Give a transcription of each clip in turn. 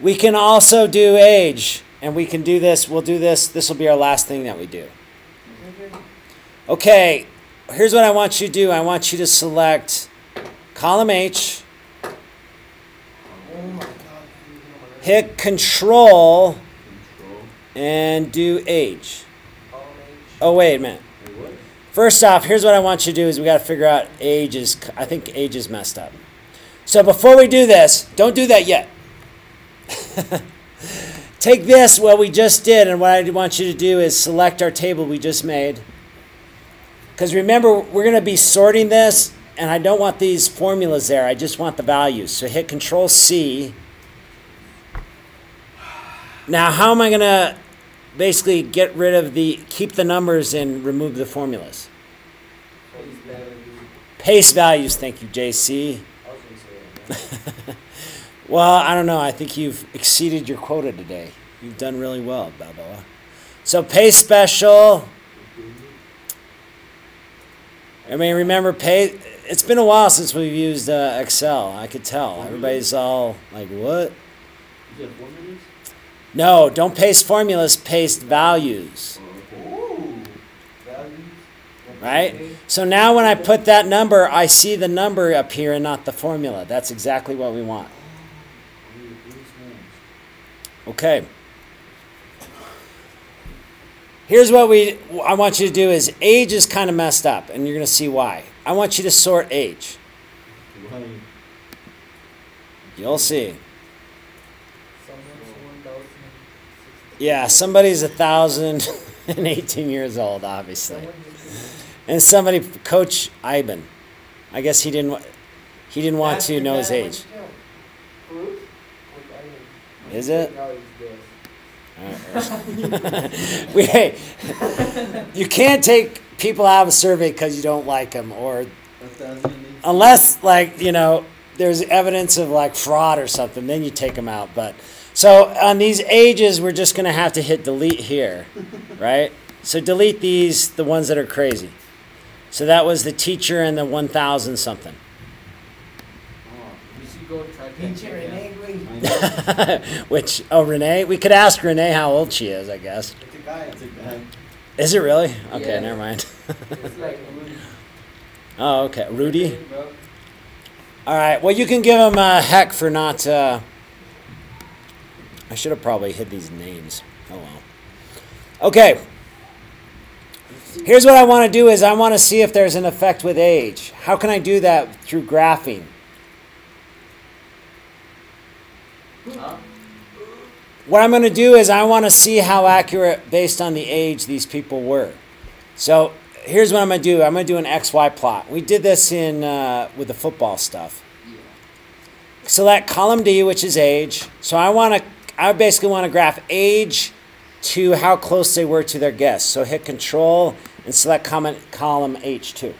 We can also do age, and we can do this. We'll do this. This will be our last thing that we do. Okay, here's what I want you to do. I want you to select column H, hit Control, and do age. Oh, wait a minute. First off, here's what I want you to do is we got to figure out age is, I think age is messed up. So before we do this, don't do that yet. Take this, what we just did, and what I want you to do is select our table we just made. Because remember, we're going to be sorting this, and I don't want these formulas there. I just want the values. So hit Control C. Now, how am I going to basically get rid of keep the numbers and remove the formulas? Paste values. Thank you, JC. Well, I don't know. I think you've exceeded your quota today. You've done really well, Balboa. So paste special. I mean, remember, it's been a while since we've used Excel. I could tell. Everybody's all like, what? No, don't paste formulas, paste values. Right? So now when I put that number, I see the number up here and not the formula. That's exactly what we want. Okay. Here's what I want you to do is age is kind of messed up, and you're going to see why. I want you to sort age. You'll see. Yeah, somebody's 1,018 years old, obviously. And somebody, Coach Iben. I guess he didn't want to know his age. Is it? Hey, you can't take people out of a survey because you don't like them, or unless, like, you know, there's evidence of like fraud or something, then you take them out. But so on these ages, we're just going to have to hit delete here, right? So delete these, the ones that are crazy. So that was the teacher and the 1,000 something. Which, oh, Renee? We could ask Renee how old she is, I guess. It's a guy. It's a guy. Is it really? Okay, Yeah. never mind. It's like Rudy. Oh, okay. Rudy? All right. Well, you can give him a heck for not... I should have probably hid these names. Oh, well. Okay. Here's what I want to do is I want to see if there's an effect with age. How can I do that through graphing? What I'm going to do is I want to see how accurate, based on the age, these people were. So here's what I'm going to do. I'm going to do an XY plot. We did this in with the football stuff. Select column D, which is age. So I basically want to graph age to how close they were to their guess. So hit Control and select column H2.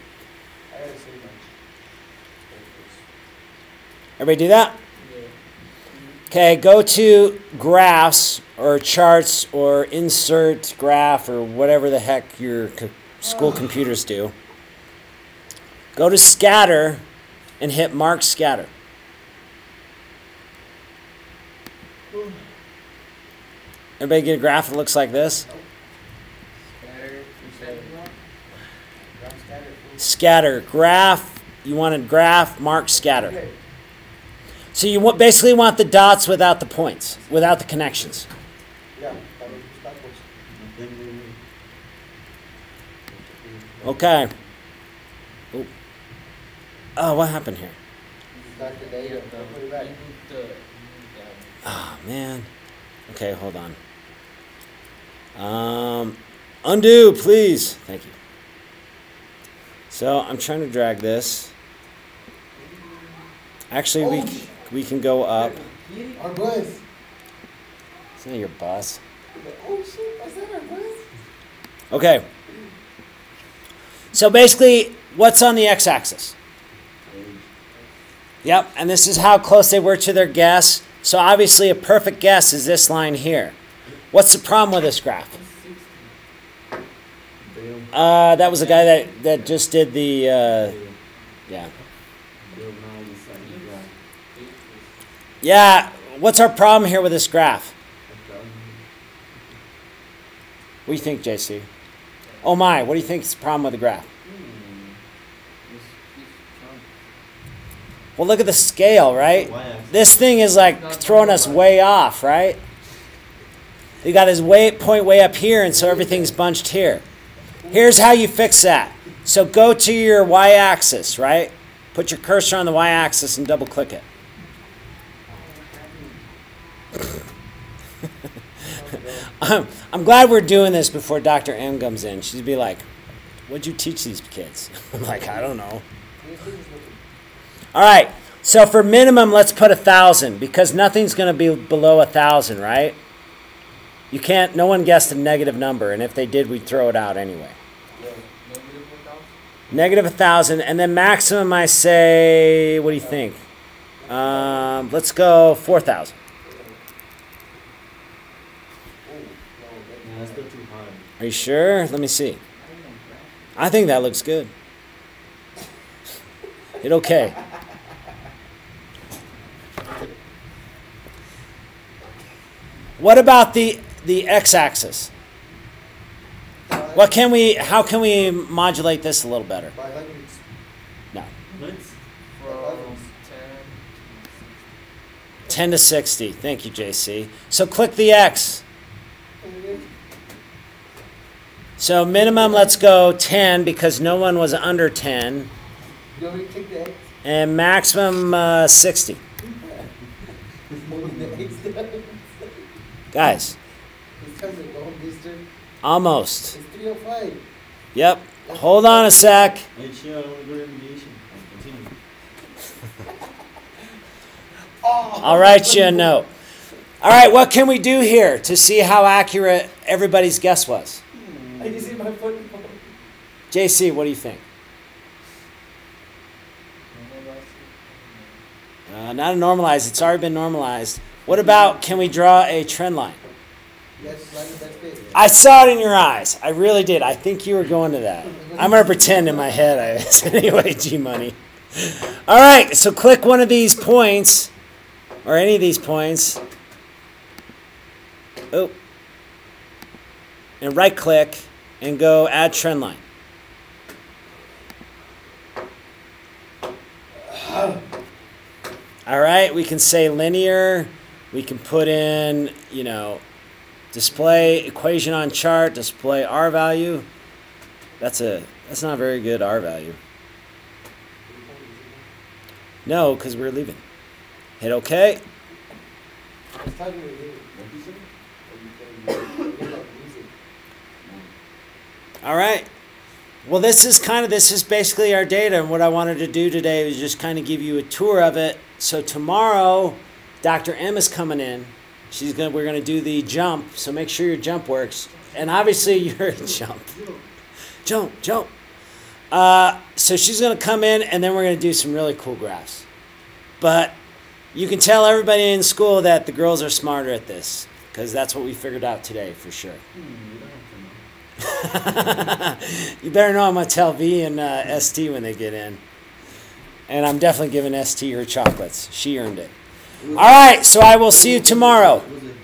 Everybody do that? Okay, go to graphs or charts or insert graph or whatever the heck your school computers do. Go to scatter and hit mark scatter. Everybody get a graph that looks like this? Scatter, graph, you wanted graph, mark scatter. So you basically want the dots without the points, without the connections. Okay. Oh, what happened here? Oh, man. Okay, hold on. Undo, please. Thank you. So I'm trying to drag this. Actually, we can go up. Our bus. It's not your bus. Oh shit, is that our bus? Okay. So basically, what's on the x-axis? Yep, and this is how close they were to their guess. So obviously a perfect guess is this line here. What's the problem with this graph? That was the guy that just did the, yeah. Yeah, what's our problem here with this graph? What do you think, JC? Oh my, what do you think is the problem with the graph? Well, look at the scale, right? This thing is like throwing us way off, right? You got his point way up here, and so everything's bunched here. Here's how you fix that. So go to your y-axis, right? Put your cursor on the y-axis and double-click it. I'm glad we're doing this before Dr. M comes in. She'd be like, what'd you teach these kids? I'm like, I don't know. All right, so for minimum, let's put 1,000 because nothing's going to be below 1,000, right? You can't, no one guessed a negative number, and if they did, we'd throw it out anyway. Negative 1,000, and then maximum, I say, what do you think? Let's go 4,000. That's still too high. Are you sure? Let me see. I think that looks good. Hit okay. What about the x-axis? How can we modulate this a little better? By hundreds. No. From 10 to 60. Thank you, JC. So click the X. So minimum, let's go 10 because no one was under 10. You want me to click the X? And maximum 60. Guys, This time it don't, mister. almost. It's 305. Yep. Hold on a sec. I'll write you a note. All right, what can we do here to see how accurate everybody's guess was? I can see my foot. JC, what do you think? Not a normalized. It's already been normalized. What about, can we draw a trend line? Yes, line the best fit. I saw it in your eyes. I really did. I think you were going to that. I'm going to pretend in my head I is. Anyway, G-Money. All right, so click one of these points, or any of these points. Oh. And right-click, and go Add Trend Line. All right, we can say linear. We can put in, you know, display equation on chart, display R value. That's not a very good R value. No, because we're leaving. Hit OK. It's time to leave. All right. Well, this is basically our data, and what I wanted to do today was just kind of give you a tour of it. So tomorrow, Dr. M is coming in. We're gonna do the jump. So make sure your jump works, and obviously your jump. So she's gonna come in, and then we're gonna do some really cool graphs. But you can tell everybody in school that the girls are smarter at this, because that's what we figured out today for sure. You better know I'm going to tell V and ST when they get in. And I'm definitely giving ST her chocolates. She earned it. All right, so I will see you tomorrow. Was it